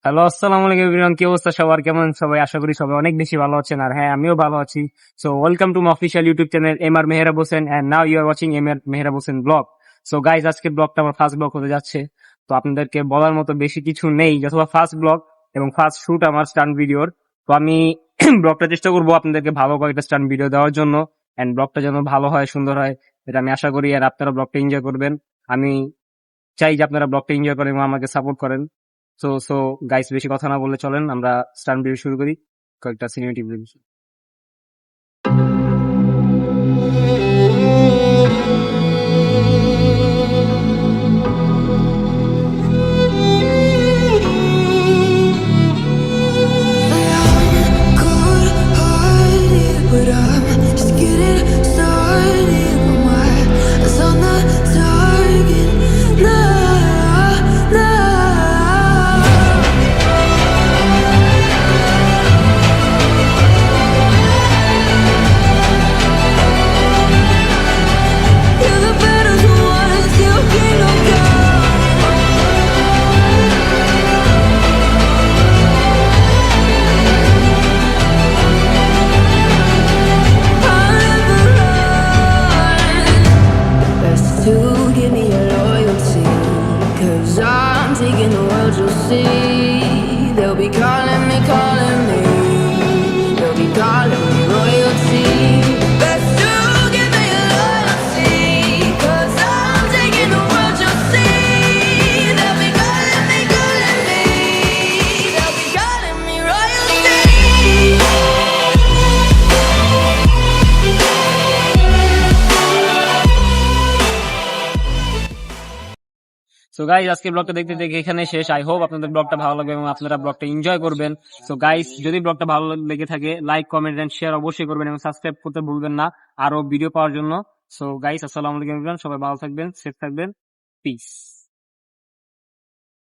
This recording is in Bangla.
হ্যালো, আসসালামু আলাইকুম এভরিওয়ান। কি অবস্থা সবার? কেমন সবাই? আশা করি সবাই অনেক বেশি ভালো আছেন। আর হ্যাঁ, আমিও ভালো আছি। So welcome to my official YouTube channel MR Mehrab Hossain, and now you are watching MR Mehrab Hossain vlog. So guys, আজকের ব্লগটা আমার ফার্স্ট ব্লগ হতে যাচ্ছে। তো আপনাদেরকে বলার মতো বেশি কিছু নেই, অথবা ফার্স্ট ব্লগ এবং ফার্স্ট শুট আমার স্টান্ট ভিডিওর। তো আমি ব্লগটা চেষ্টা করবো আপনাদেরকে ভালো কয়েকটা স্টান্ট ভিডিও দেওয়ার জন্য, এন্ড ব্লগটা যেন ভালো হয়, সুন্দর হয়, এটা আমি আশা করি। আর আপনারা ব্লগটা এনজয় করবেন। আমি চাই যে আপনারা ব্লগটা এনজয় করেন এবং আমাকে সাপোর্ট করেন। সো গাইস, বেশি কথা না বলে চলেন আমরা স্টান্ট ভিডিও শুরু করি। কয়েকটা cinematic video. But I'm just getting started. My eyes on the target. Now. You're the better one, still king of best to give me your loyalty, 'cause I'm taking the world, you'll see. They'll be calling me, they'll be calling me royalty. Best to give me your loyalty, 'cause I'm taking the world, you'll see. They'll be calling me, they'll be calling me royalty. So guys, আজকে ব্লগটা দেখতে দেখে এখানে শেষ। আই হোপ আপনাদের ব্লগটা ভালো লাগবে এবং আপনারা ব্লগটা এনজয় করবেন। সো গাইস, যদি ব্লগটা ভালো লেগে থাকে, লাইক, কমেন্ট এন্ড শেয়ার অবশ্যই করবেন এবং সাবস্ক্রাইব করতে ভুলবেন না আরো ভিডিও পাওয়ার জন্য। সো গাইস, আসসালামু আলাইকুম এভরিওয়ান। সবাই ভালো থাকবেন, সেফ থাকবেন। পিস।